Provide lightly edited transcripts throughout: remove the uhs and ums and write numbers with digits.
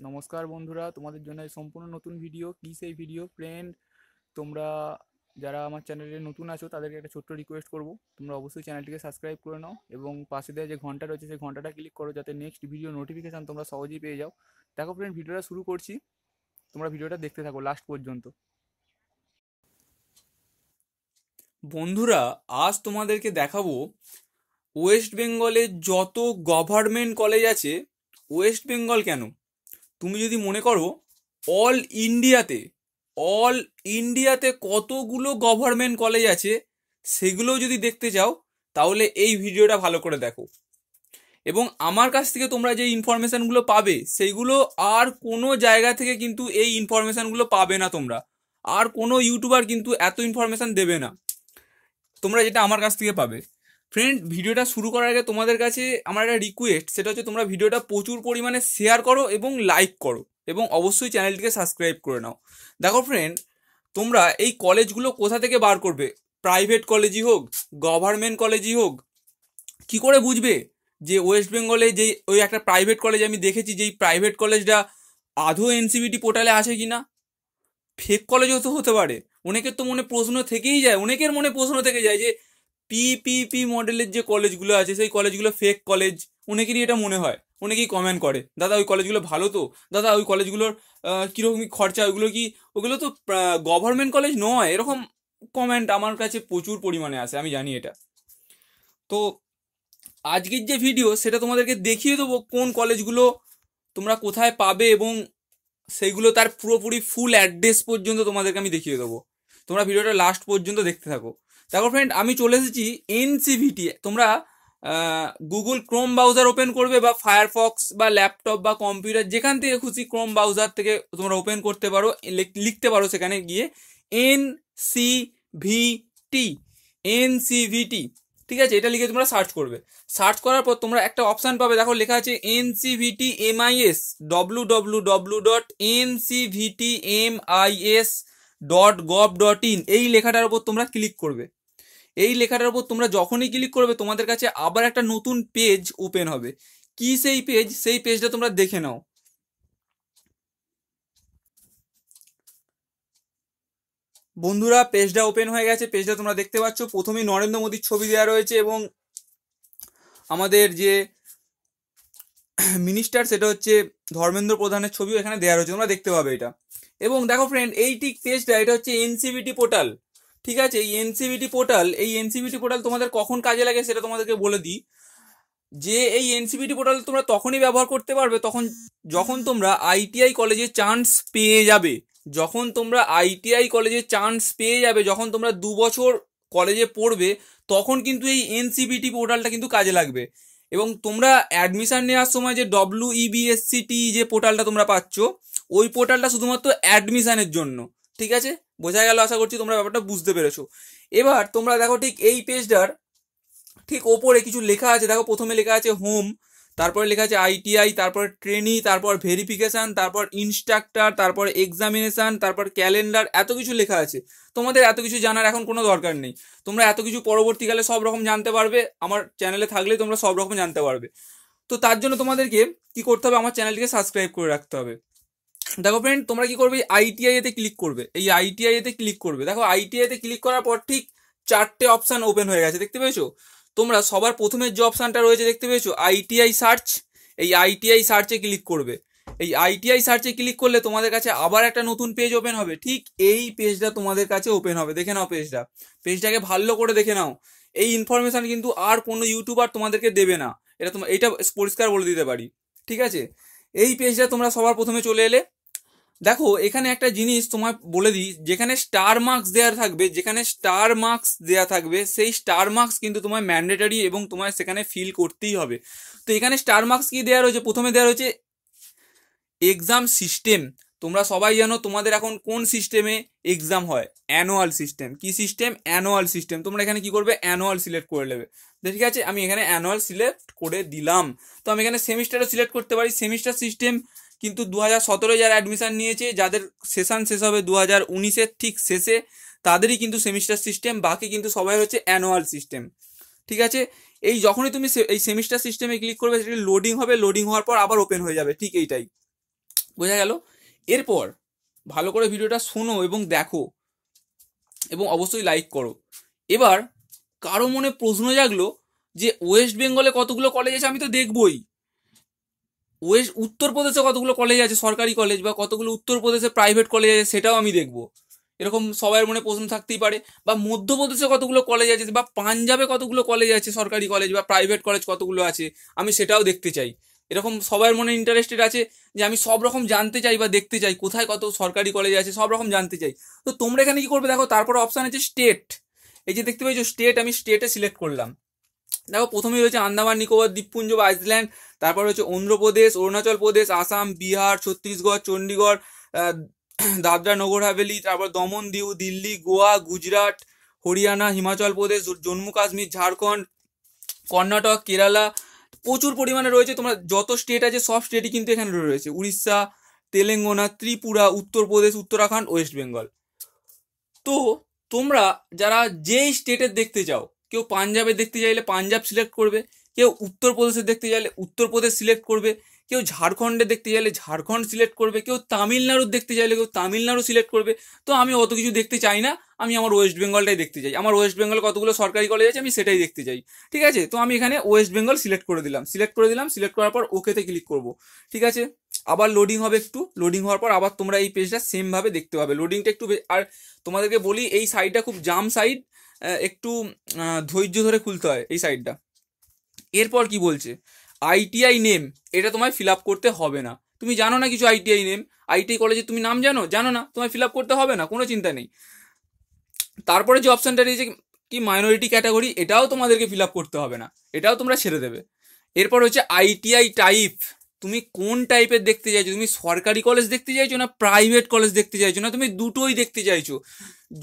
নমস্কার বন্ধুরা, তোমাদের জন্য এই সম্পূর্ণ নতুন ভিডিও। কি সেই ভিডিও ফ্রেন্ড? তোমরা যারা আমার চ্যানেলে নতুন আছো তাদেরকে একটা ছোট্ট রিকোয়েস্ট করব, তোমরা অবশ্যই চ্যানেলটিকে সাবস্ক্রাইব করে নাও এবং পাশে দেওয়া যে ঘন্টা রয়েছে সেই ঘন্টাটা ক্লিক করো, যাতে নেক্সট ভিডিও নোটিফিকেশান তোমরা সহজেই পেয়ে যাও। দেখো ফ্রেন্ড, ভিডিওটা শুরু করছি, তোমরা ভিডিওটা দেখতে থাকো লাস্ট পর্যন্ত। বন্ধুরা, আজ তোমাদেরকে দেখাবো ওয়েস্ট বেঙ্গলে যত গভর্নমেন্ট কলেজ আছে। ওয়েস্ট বেঙ্গল কেন, তুমি যদি মনে করো অল ইন্ডিয়াতে অল ইন্ডিয়াতে কতগুলো গভর্নমেন্ট কলেজ আছে সেগুলো যদি দেখতে চাও, তাহলে এই ভিডিওটা ভালো করে দেখো। এবং আমার কাছ থেকে তোমরা যে ইনফরমেশনগুলো পাবে সেইগুলো আর কোনো জায়গা থেকে কিন্তু এই ইনফরমেশনগুলো পাবে না তোমরা। আর কোনো ইউটিউবার কিন্তু এত ইনফরমেশন দেবে না, তোমরা যেটা আমার কাছ থেকে পাবে। ফ্রেন্ড, ভিডিওটা শুরু করার আগে তোমাদের কাছে আমার একটা রিকোয়েস্ট, সেটা হচ্ছে তোমরা ভিডিওটা প্রচুর পরিমাণে শেয়ার করো এবং লাইক করো এবং অবশ্যই চ্যানেলটিকে সাবস্ক্রাইব করে নাও। দেখো ফ্রেন্ড, তোমরা এই কলেজগুলো কোথা থেকে বার করবে? প্রাইভেট কলেজই হোক, গভর্নমেন্ট কলেজই হোক, কি করে বুঝবে যে ওয়েস্ট বেঙ্গলে যেই ওই একটা প্রাইভেট কলেজ আমি দেখেছি, যেই প্রাইভেট কলেজটা আদৌ এনসিভিটি পোর্টালে আছে কিনা? ফেক কলেজও তো হতে পারে। অনেকের তো মনে প্রশ্ন থেকেই যায়, অনেকের মনে প্রশ্ন থেকে যায় যে পিপিপি মডেলের যে কলেজগুলো আছে সেই কলেজগুলো ফেক কলেজ। অনেকেরই এটা মনে হয়, অনেকেই কমেন্ট করে, দাদা ওই কলেজগুলো ভালো তো, দাদা ওই কলেজগুলোর কীরকম খরচা, ওগুলো তো গভর্নমেন্ট কলেজ নয়, এরকম কমেন্ট আমার কাছে প্রচুর পরিমাণে আসে, আমি জানি এটা। তো আজকের যে ভিডিও সেটা তোমাদেরকে দেখিয়ে দেবো কোন কলেজগুলো তোমরা কোথায় পাবে এবং সেইগুলো তার পুরোপুরি ফুল অ্যাড্রেস পর্যন্ত তোমাদেরকে আমি দেখিয়ে দেবো। তোমরা ভিডিওটা লাস্ট পর্যন্ত দেখতে থাকো। দেখো ফ্রেন্ড, আমি চলে এসেছি এনসিভিটি। তোমরা গুগল ক্রোম ব্রাউজার ওপেন করবে বা ফায়ারফক্স বা ল্যাপটপ বা কম্পিউটার যেখান থেকে খুশি ক্রোম ব্রাউজার থেকে তোমরা ওপেন করতে পারো, লিখতে পারো সেখানে গিয়ে এনসিভিটি, এনসিভিটি, ঠিক আছে? এটা লিখে তোমরা সার্চ করবে। সার্চ করার পর তোমরা একটা অপশান পাবে, দেখো লেখা আছে এনসিভিটি এমআইএস, www.ncvtmis.gov.in। এই লেখাটার উপর তোমরা ক্লিক করবে। এই লেখাটার উপর তোমরা যখনই ক্লিক করবে তোমাদের কাছে আবার একটা নতুন পেজ ওপেন হবে। কি সেই পেজ? সেই পেজটা তোমরা দেখে নাও। বন্ধুরা, পেজটা ওপেন হয়ে গেছে। পেজটা তোমরা দেখতে পাচ্ছ, প্রথমেই নরেন্দ্র মোদীর ছবি দেওয়া রয়েছে এবং আমাদের যে মিনিস্টার সেটা হচ্ছে ধর্মেন্দ্র প্রধানের ছবিও এখানে দেওয়া রয়েছে, তোমরা দেখতে পাবে এটা। এবং দেখো ফ্রেন্ড, এই ঠিক পেজটা, এটা হচ্ছে এনসিভিটি পোর্টাল, ঠিক আছে? এই এনসিভিটি পোর্টাল তোমাদের কখন কাজে লাগে সেটা তোমাদেরকে বলে দিই। যে এই এনসিভিটি পোর্টাল তোমরা তখনই ব্যবহার করতে পারবে যখন তোমরা আইটিআই কলেজে চান্স পেয়ে যাবে। যখন তোমরা 2 বছর কলেজে পড়বে, তখন কিন্তু এই এনসিভিটি পোর্টালটা কিন্তু কাজে লাগবে। এবং তোমরা অ্যাডমিশন নেওয়ার সময় যে WEBSCT যে পোর্টালটা তোমরা পাচ্ছ, ওই পোর্টালটা শুধুমাত্র অ্যাডমিশনের জন্য, ঠিক আছে? বোঝা গেল? আশা করছি তোমরা ব্যাপারটা বুঝতে পেরেছো। এবার তোমরা দেখো ঠিক এই পেজটার ঠিক ওপরে কিছু লেখা আছে। দেখো, প্রথমে লেখা আছে হোম, তারপরে লেখা আছে আইটিআই, তারপর ট্রেনি, তারপর ভেরিফিকেশন, তারপর ইনস্ট্রাক্টর, তারপর এক্সামিনেশন, তারপর ক্যালেন্ডার, এত কিছু লেখা আছে। তোমাদের এত কিছু জানার এখন কোনো দরকার নেই। তোমরা এত কিছু পরবর্তীকালে সব রকম জানতে পারবে, আমার চ্যানেলে থাকলে তোমরা সব রকম জানতে পারবে। তো তার জন্য তোমাদেরকে কি করতে হবে? আমার চ্যানেলটিকে সাবস্ক্রাইব করে রাখতে হবে। দেখো ফ্রেন্ড, তোমরা কি করবে? আইটিআই এতে ক্লিক করবে। দেখো, আইটিআই তে ক্লিক করার পর ঠিক 4টে অপশান ওপেন হয়ে গেছে, দেখতে পেয়েছো? তোমরা সবার প্রথমের যে অপশানটা রয়েছে দেখতে পেয়েছো, আইটিআই সার্চ। এই আইটিআই সার্চে ক্লিক করবে। এই আইটিআই সার্চে ক্লিক করলে তোমাদের কাছে আবার একটা নতুন পেজ ওপেন হবে। ঠিক এই পেজটা তোমাদের কাছে ওপেন হবে। দেখে নাও পেজটাকে ভালো করে দেখে নাও। এই ইনফরমেশন কিন্তু আর কোনো ইউটিউবার তোমাদেরকে দেবে না, এটা পরিষ্কার বলে দিতে পারি, ঠিক আছে? এই পেজটা তোমরা সবার প্রথমে চলে এলে। দেখো, এখানে একটা জিনিস তোমায় বলে দিই, যেখানে স্টার মার্কস দেওয়া থাকবে সেই স্টার মার্কস কিন্তু তোমায় ম্যান্ডেটরি এবং তোমায় সেখানে ফিল করতেই হবে। তো এখানে স্টার মার্কস কি দেওয়া রয়েছে? প্রথমে দেওয়া রয়েছে এক্সাম সিস্টেম। তোমরা সবাই জানো তোমাদের এখন কোন সিস্টেমে এক্সাম হয়? Annual system. কি সিস্টেম? Annual system. তোমরা এখানে কি করবে? অ্যানুয়াল সিলেক্ট করে নেবে। ঠিক আছে, আমি এখানে অ্যানুয়াল সিলেক্ট করে দিলাম। তো আমি এখানে সেমিস্টারও সিলেক্ট করতে পারি। সেমিস্টার সিস্টেম কিন্তু 2017 যারা অ্যাডমিশন নিয়েছে, যাদের সেশন শেষ হবে 2019-এর ঠিক শেষে, তাদেরই কিন্তু সেমিস্টার সিস্টেম। বাকি কিন্তু সবাই হচ্ছে অ্যানুয়াল সিস্টেম, ঠিক আছে? এই যখনই তুমি এই সেমিস্টার সিস্টেমে ক্লিক করবে, সেটা লোডিং হবে। লোডিং হওয়ার পর আবার ওপেন হয়ে যাবে, ঠিক এইটাই। বোঝা গেল? এরপর ভালো করে ভিডিওটা শোনো এবং দেখো এবং অবশ্যই লাইক করো। এবার কারো মনে প্রশ্ন জাগলো যে ওয়েস্ট বেঙ্গলে কতগুলো কলেজ আছে, আমি তো দেখবই। উত্তরপ্রদেশে কতগুলো কলেজ আছে সরকারি কলেজ, বা কতগুলো উত্তরপ্রদেশে প্রাইভেট কলেজ আছে সেটাও আমি দেখবো। এরকম সবার মনে প্রশ্ন থাকতেই পারে। বা মধ্যপ্রদেশে কতগুলো কলেজ আছে, বা পাঞ্জাবে কতগুলো কলেজ আছে সরকারি কলেজ বা প্রাইভেট কলেজ কতগুলো আছে, আমি সেটাও দেখতে চাই। এরকম সবার মনে ইন্টারেস্টেড আছে যে আমি সব রকম জানতে চাই বা দেখতে চাই কোথায় কত সরকারি কলেজ আছে, সব রকম জানতে চাই। তো তোমরা এখানে কি করবে দেখো, তারপর অপশন আছে স্টেট। এই যে দেখতে পাইছো স্টেট, আমি স্টেটে সিলেক্ট করলাম। দেখো প্রথমেই রয়েছে আন্দামান নিকোবর দ্বীপপুঞ্জ বা আইসল্যান্ড, তারপর রয়েছে অন্ধ্রপ্রদেশ, অরুণাচল প্রদেশ, আসাম, বিহার, ছত্তিশগড়, চণ্ডীগড়, দাদরা নগর হাভেলি, তারপর দমন দিউ, দিল্লি, গোয়া, গুজরাট, হরিয়ানা, হিমাচল প্রদেশ, জম্মু কাশ্মীর, ঝাড়খণ্ড, কর্ণাটক, কেরালা, প্রচুর পরিমাণে রয়েছে। তোমরা যত স্টেট আছে সব স্টেটই কিন্তু এখানে রয়েছে, উড়িষ্যা, তেলেঙ্গানা, ত্রিপুরা, উত্তরপ্রদেশ, উত্তরাখণ্ড, ওয়েস্ট বেঙ্গল। তো তোমরা যারা যেই স্টেটের দেখতে চাও, কেউ পাঞ্জাবে দেখতে চাইলে পাঞ্জাব সিলেক্ট করবে, কেউ উত্তরপ্রদেশে দেখতে চাইলে উত্তরপ্রদেশ সিলেক্ট করবে, কেউ ঝাড়খণ্ডে দেখতে চাইলে ঝাড়খণ্ড সিলেক্ট করবে, কেউ তামিলনাড়ুর দেখতে চাইলে কেউ তামিলনাড়ু সিলেক্ট করবে। তো আমি অত কিছু দেখতে চাই না, আমি আমার ওয়েস্ট বেঙ্গলটাই দেখতে চাই। আমার ওয়েস্ট বেঙ্গল কতগুলো সরকারি কলেজ আছে আমি সেটাই দেখতে চাই। ঠিক আছে, তো আমি এখানে ওয়েস্ট বেঙ্গল সিলেক্ট করে দিলাম। সিলেক্ট করার পর ওকেতে ক্লিক করব। ঠিক আছে, আবার লোডিং হবে, একটু লোডিং হওয়ার পর আবার তোমরা এই পেজটা সেম ভাবে দেখতে পাবে। লোডিংটা একটু আর তোমাদেরকে বলি এই সাইডটা খুব জাম সাইড, একটু ধৈর্য ধরে খুলতে হয় এই সাইডটা। এরপর কি বলছে, আইটিআই নেম, এটা তোমায় ফিল আপ করতে হবে না। তুমি জানো না কিছু আইটিআই নেম, আইটিআই কলেজে তুমি নাম জানো না, তোমায় ফিল আপ করতে হবে না, কোনো চিন্তা নেই। তারপরে যে অপশনটা রয়েছে কি মাইনরিটি ক্যাটাগরি, এটাও তোমাদেরকে ফিল আপ করতে হবে না, এটাও তোমরা ছেড়ে দেবে। এরপর হচ্ছে আইটিআই টাইপ, তুমি কোন টাইপের দেখতে চাইছো, তুমি সরকারি কলেজ দেখতে চাইছো না প্রাইভেট কলেজ দেখতে চাইছো, না তুমি দুটোই দেখতে চাইছো।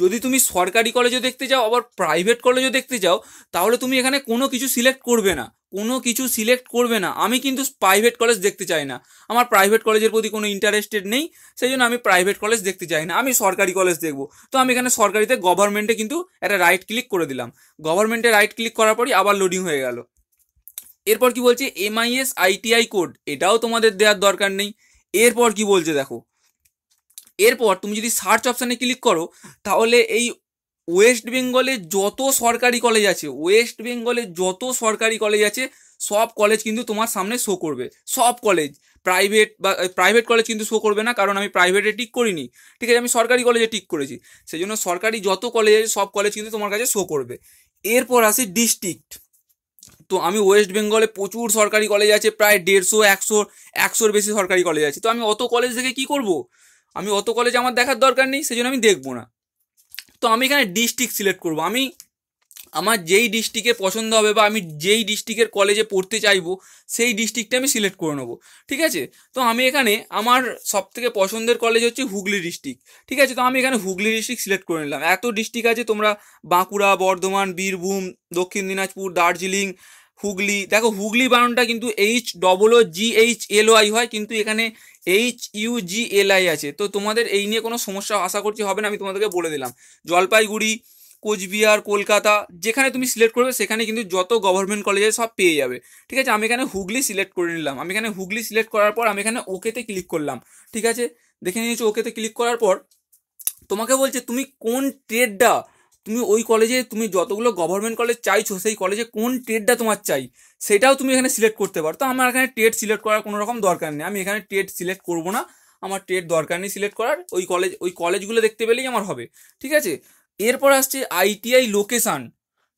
যদি তুমি সরকারি কলেজও দেখতে চাও আবার প্রাইভেট কলেজও দেখতে চাও, তাহলে তুমি এখানে কোনো কিছু সিলেক্ট করবে না, কোনো কিছু সিলেক্ট করবে না। আমি কিন্তু প্রাইভেট কলেজ দেখতে চাই না, আমার প্রাইভেট কলেজের প্রতি কোনো ইন্টারেস্টেড নেই, সেই জন্য আমি প্রাইভেট কলেজ দেখতে চাই না, আমি সরকারি কলেজ দেখবো। তো আমি এখানে সরকারিতে গভর্নমেন্টে কিন্তু একটা রাইট ক্লিক করে দিলাম। গভর্নমেন্টে রাইট ক্লিক করার পরই আবার লোডিং হয়ে গেল। এরপর কি বলছে, এমআইএস আইটিআই কোড, এটাও তোমাদের দেওয়ার দরকার নেই। এরপর কি বলছে দেখো, এরপর তুমি যদি সার্চ অপশানে ক্লিক করো, তাহলে এই ওয়েস্ট বেঙ্গলে যত সরকারি কলেজ আছে, ওয়েস্ট বেঙ্গলে যত সরকারি কলেজ আছে সব কলেজ কিন্তু তোমার সামনে শো করবে। সব কলেজ, প্রাইভেট কলেজ কিন্তু শো করবে না, কারণ আমি প্রাইভেটে টিক করিনি। ঠিক আছে, আমি সরকারি কলেজে টিক করেছি, সেই জন্য সরকারি যত কলেজ আছে সব কলেজ কিন্তু তোমার কাছে শো করবে। এরপর আসে ডিস্ট্রিক্ট। তো আমি ওয়েস্ট বেঙ্গলে প্রচুর সরকারি কলেজ আছে, প্রায় 150, 100-100-র বেশি সরকারি কলেজ আছে। তো আমি অত কলেজ থেকে কি করব, আমি অত কলেজ আমার দেখার দরকার নেই, সেই জন্য আমি দেখবো না। তো আমি এখানে ডিস্ট্রিক্ট সিলেক্ট করব। আমি আমার যেই ডিস্ট্রিক্টে পছন্দ হবে বা আমি যেই ডিস্ট্রিক্টের কলেজে পড়তে চাইবো সেই ডিস্ট্রিক্টটা আমি সিলেক্ট করে নেবো। ঠিক আছে, তো আমি এখানে আমার সব থেকে পছন্দের কলেজ হচ্ছে হুগলি ডিস্ট্রিক্ট। ঠিক আছে, তো আমি এখানে হুগলি ডিস্ট্রিক্ট সিলেক্ট করে নিলাম। এত ডিস্ট্রিক্ট আছে, তোমরা বাঁকুড়া, বর্ধমান, বীরভূম, দক্ষিণ দিনাজপুর, দার্জিলিং, হুগলি, দেখো হুগলি বানানটা কিন্তু HOOGHLY হয়, কিন্তু এখানে HUGLI আছে। তো তোমাদের এই নিয়ে কোনো সমস্যা আশা করছি হবে না, আমি তোমাদেরকে বলে দিলাম। জলপাইগুড়ি, কোচবিহার, কলকাতা, যেখানে তুমি সিলেক্ট করবে সেখানে কিন্তু যত গভর্নমেন্ট কলেজে সব পেয়ে যাবে। ঠিক আছে, আমি এখানে হুগলি সিলেক্ট করে নিলাম। আমি এখানে হুগলি সিলেক্ট করার পর আমি এখানে ওকেতে ক্লিক করলাম। ঠিক আছে, দেখে নিয়েছো, ওকেতে ক্লিক করার পর তোমাকে বলছে তুমি কোন ট্রেডটা, তুমি ওই কলেজে তুমি যতগুলো গভর্নমেন্ট কলেজ চাইছো সেই কলেজে কোন ট্রেডটা তোমার চাই সেটাও তুমি এখানে সিলেক্ট করতে পারো। তো আমার এখানে ট্রেড সিলেক্ট করার কোনো রকম দরকার নেই, আমি এখানে ট্রেড সিলেক্ট করবো না, আমার ট্রেড দরকার নেই সিলেক্ট করার, ওই কলেজগুলো দেখতে পেলেই আমার হবে। ঠিক আছে, এরপর আসছে আইটিআই লোকেশান।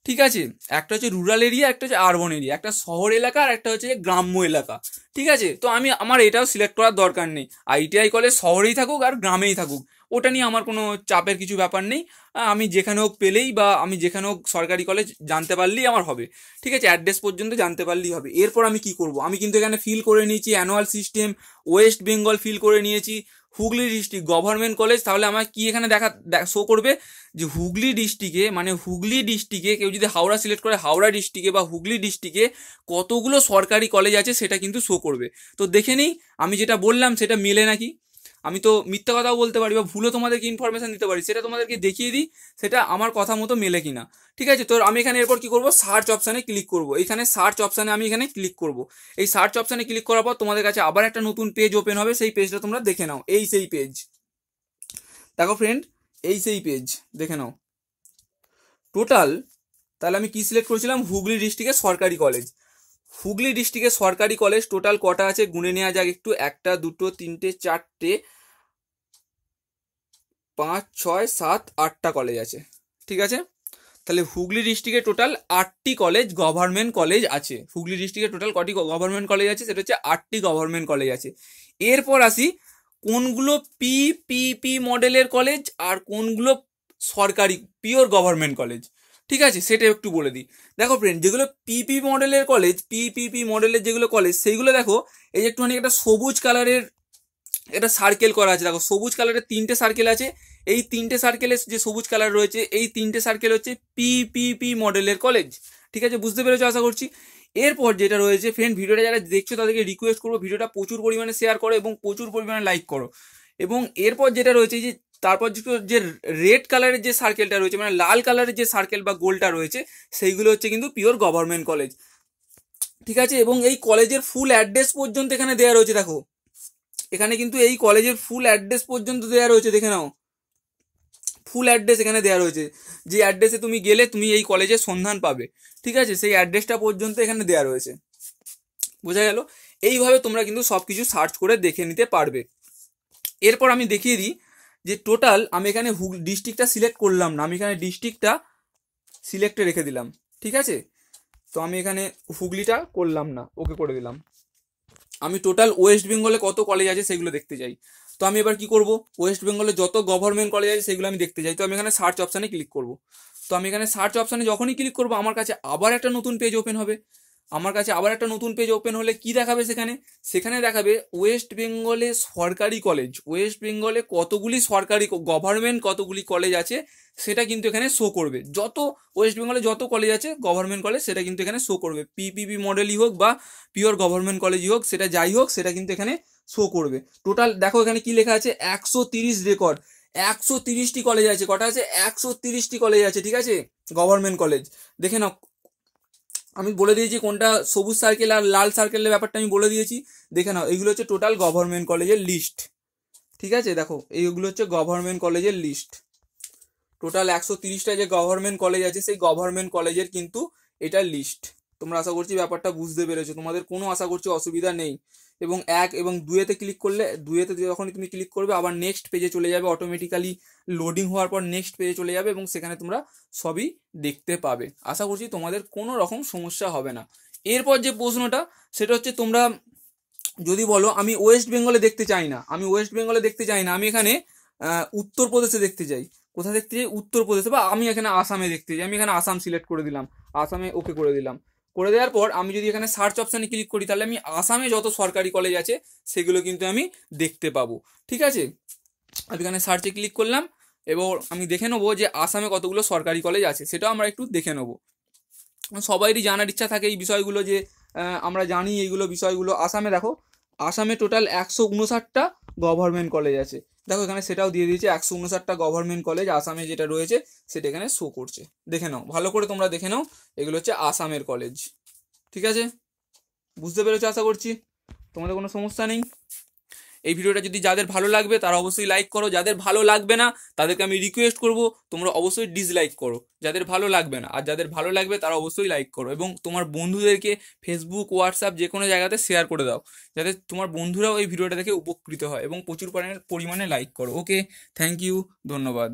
ঠিক আছে, একটা হচ্ছে রুরাল এরিয়া, একটা হচ্ছে আরবান এরিয়া, একটা শহর এলাকা আর একটা হচ্ছে গ্রাম্য এলাকা। ঠিক আছে, তো আমার এটাও সিলেক্ট করার দরকার নেই, আইটিআই কলেজ শহরেই থাকুক আর গ্রামেই থাকুক ওটা নিয়ে আমার কোনো চাপের কিছু ব্যাপার নেই। আমি যেখানে হোক পেলেই বা আমি যেখানে হোক সরকারি কলেজ জানতে পারলেই আমার হবে। ঠিক আছে, অ্যাড্রেস পর্যন্ত জানতে পারলেই হবে। এরপর আমি কি করব, আমি কিন্তু এখানে ফিল করে নিয়েছি annual system, West Bengal fill করে নিয়েছি, হুগলি ডিস্ট্রিক্ট গভর্নমেন্ট কলেজ। তাহলে আমার কি এখানে শো করবে যে হুগলি ডিস্ট্রিক্টে কেউ যদি হাওড়া সিলেক্ট করে হাওড়া ডিস্ট্রিক্টে বা হুগলি ডিস্ট্রিক্টে কতগুলো সরকারি কলেজ আছে সেটা কিন্তু শো করবে। তো দেখে নিই আমি যেটা বললাম সেটা মেলে নাকি। আমি তো মিথ্যা কথাও বলতে পারি বা ভুলও তোমাদেরকে ইনফরমেশন দিতে পারি, সেটা তোমাদেরকে দেখিয়ে দিই সেটা আমার কথা মতো মেলে কিনা। ঠিক আছে, তো আমি এখানে এরপর কি করব, সার্চ অপশানে ক্লিক করব। এখানে সার্চ অপশানে আমি এখানে ক্লিক করব। এই সার্চ অপশানে ক্লিক করার পর তোমাদের কাছে আবার একটা নতুন পেজ ওপেন হবে, সেই পেজটা তোমরা দেখে নাও। এই সেই পেজ, দেখো ফ্রেন্ড, এই সেই পেজ দেখে নাও। টোটাল তাহলে আমি কি সিলেক্ট করেছিলাম, হুগলি ডিস্ট্রিক্টের সরকারি কলেজ। হুগলি ডিস্ট্রিক্টের সরকারি কলেজ টোটাল কটা আছে গুনে নেওয়া যাক একটু। 1 2 3 4 5 6 7 8টা কলেজ আছে। ঠিক আছে, তাহলে হুগলি ডিস্ট্রিক্টে টোটাল 8টি কলেজ, গভর্নমেন্ট কলেজ আছে। হুগলি ডিস্ট্রিক্টে টোটাল কটি গভর্নমেন্ট কলেজ আছে, সেটা হচ্ছে 8টি গভর্নমেন্ট কলেজ আছে। এরপর আসি কোনগুলো পিপিপি মডেলের কলেজ আর কোনগুলো সরকারি পিওর গভর্নমেন্ট কলেজ। ঠিক আছে, সেটা একটু বলে দিই। দেখো ফ্রেন্ড, যেগুলো পিপি মডেলের কলেজ, পিপিপি মডেলের যেগুলো কলেজ, সেইগুলো দেখো এই যে একটুখানি একটা সবুজ কালারের এটা সার্কেল করা আছে। দেখো সবুজ কালারের 3টে সার্কেল আছে। এই 3টে সার্কেলের যে সবুজ কালার রয়েছে, এই 3টে সার্কেল হচ্ছে পিপিপি মডেলের কলেজ। ঠিক আছে, বুঝতে পেরেছো আশা করছি। এরপর যেটা রয়েছে ফ্রেন্ড, ভিডিওটা যারা দেখছো তাদেরকে রিকোয়েস্ট করবো ভিডিওটা প্রচুর পরিমাণে শেয়ার করো এবং প্রচুর পরিমাণে লাইক করো। এবং এরপর যেটা রয়েছে যে তারপর যে রেড কালারের যে সার্কেলটা রয়েছে, মানে লাল কালারের যে সার্কেল বা গোলটা রয়েছে, সেইগুলো হচ্ছে কিন্তু পিওর গভর্নমেন্ট কলেজ। ঠিক আছে, এবং এই কলেজের ফুল অ্যাড্রেস পর্যন্ত এখানে দেওয়া রয়েছে। দেখো এখানে কিন্তু এই কলেজের ফুল অ্যাড্রেস পর্যন্ত দেওয়া রয়েছে, দেখে নাও। ফুল অ্যাড্রেস এখানে দেওয়া রয়েছে, যে অ্যাড্রেসে তুমি গেলে তুমি এই কলেজের সন্ধান পাবে। ঠিক আছে, সেই অ্যাড্রেসটা পর্যন্ত এখানে দেওয়া রয়েছে। বোঝা গেল? এইভাবে তোমরা কিন্তু সব কিছু সার্চ করে দেখে নিতে পারবে। এরপর আমি দেখিয়ে দিই যে টোটাল আমি এখানে ডিস্ট্রিক্টটা সিলেক্ট করলাম না, আমি এখানে ডিস্ট্রিক্টটা সিলেক্টে রেখে দিলাম। ঠিক আছে, তো আমি এখানে হুগলিটা করলাম না, ওকে করে দিলাম। আমি টোটাল ওয়েস্ট বেঙ্গলে কত কলেজ আছে সেগুলো দেখতে চাই। তো আমি এবার কি করব, ওয়েস্ট বেঙ্গলে যত গভর্নমেন্ট কলেজ আছে সেগুলো আমি দেখতে চাই। তো আমি এখানে সার্চ অপশানে ক্লিক করব। তো আমি এখানে সার্চ অপশানে যখনই ক্লিক করব, আমার কাছে আবার একটা নতুন পেজ ওপেন হবে। আমার কাছে আবার একটা নতুন পেজ ওপেন হলে কি দেখাবে, সেখানে দেখাবে ওয়েস্ট বেঙ্গলে সরকারি কলেজ। ওয়েস্ট বেঙ্গলে কতগুলি সরকারি গভর্নমেন্ট কতগুলি কলেজ আছে সেটা কিন্তু এখানে শো করবে। যত ওয়েস্ট বেঙ্গলে যত কলেজ আছে গভর্নমেন্ট কলেজ, সেটা কিন্তু এখানে শো করবে। পিপিপি মডেলই হোক বা পিওর গভর্নমেন্ট কলেজই হোক, সেটা যাই হোক, সেটা কিন্তু এখানে শো করবে। টোটাল দেখো এখানে কি লেখা আছে, 130 রেকর্ড। 130টি কলেজ আছে। কটা আছে? 130টি কলেজ আছে। ঠিক আছে, গভর্নমেন্ট কলেজ। দেখে নাও, আমি বলে দিয়েছি কোনটা সবুজ সার্কেল আর লাল সার্কেলের ব্যাপারটা আমি বলে দিয়েছি। দেখে নাও, এইগুলো হচ্ছে টোটাল গভর্নমেন্ট কলেজের লিস্ট। ঠিক আছে, দেখো এইগুলো হচ্ছে গভর্নমেন্ট কলেজের লিস্ট। টোটাল 130টা যে গভর্নমেন্ট কলেজ আছে, সেই গভর্নমেন্ট কলেজের কিন্তু এটা লিস্ট। তোমরা আশা করছি ব্যাপারটা বুঝতে পেরেছো, তোমাদের কোনো আশা করছি অসুবিধা নেই। এবং 1 এবং 2-তে ক্লিক করলে, 2-তে যখনই তুমি ক্লিক করবে আবার নেক্সট পেজে চলে যাবে, অটোমেটিক্যালি লোডিং হওয়ার পর নেক্সট পেজে চলে যাবে এবং সেখানে তোমরা সবই দেখতে পাবে। আশা করছি তোমাদের কোনো রকম সমস্যা হবে না। এরপর যে প্রশ্নটা, সেটা হচ্ছে তোমরা যদি বলো আমি ওয়েস্ট বেঙ্গলে দেখতে চাই না, আমি এখানে উত্তরপ্রদেশে দেখতে চাই। কোথায় দেখতে চাই? উত্তরপ্রদেশে। বা আমি এখানে আসামে দেখতে চাই, আমি এখানে আসাম সিলেক্ট করে দিলাম, আসামে ওকে করে দিলাম। করে দেওয়ার পর আমি যদি এখানে সার্চ অপশানে ক্লিক করি, তাহলে আমি আসামে যত সরকারি কলেজ আছে সেগুলো কিন্তু আমি দেখতে পাবো। ঠিক আছে, আমি এখানে সার্চে ক্লিক করলাম এবং আমি দেখে নেবো যে আসামে কতগুলো সরকারি কলেজ আছে, সেটাও আমরা একটু দেখে নেবো। সবাইরই জানার ইচ্ছা থাকে এই বিষয়গুলো, যে আমরা জানি এইগুলো বিষয়গুলো। আসামে দেখো, আসামে টোটাল 159টা গভর্নমেন্ট কলেজ আছে। দেখো এখানে সেটাও দিয়ে দিয়েছে, 159টা গভর্নমেন্ট কলেজ আসামে যেটা রয়েছে সেটা এখানে শো করছে। দেখে নাও, ভালো করে তোমরা দেখে নাও, এগুলো হচ্ছে আসামের কলেজ। ঠিক আছে, বুঝতে পেরেছো আশা করছি, তোমাদের কোনো সমস্যা নেই। এই ভিডিওটা যদি যাদের ভালো লাগবে তারা অবশ্যই লাইক করো, যাদের ভালো লাগবে না তাদেরকে আমি রিকোয়েস্ট করব তোমরা অবশ্যই ডিসলাইক করো, যাদের ভালো লাগবে না। আর যাদের ভালো লাগবে তারা অবশ্যই লাইক করো এবং তোমার বন্ধুদেরকে ফেসবুক, হোয়াটসঅ্যাপ যে কোনো জায়গাতে শেয়ার করে দাও, যাতে তোমার বন্ধুরাও এই ভিডিওটা দেখে উপকৃত হয় এবং প্রচুর পরিমাণে লাইক করো। ওকে, থ্যাংক ইউ, ধন্যবাদ।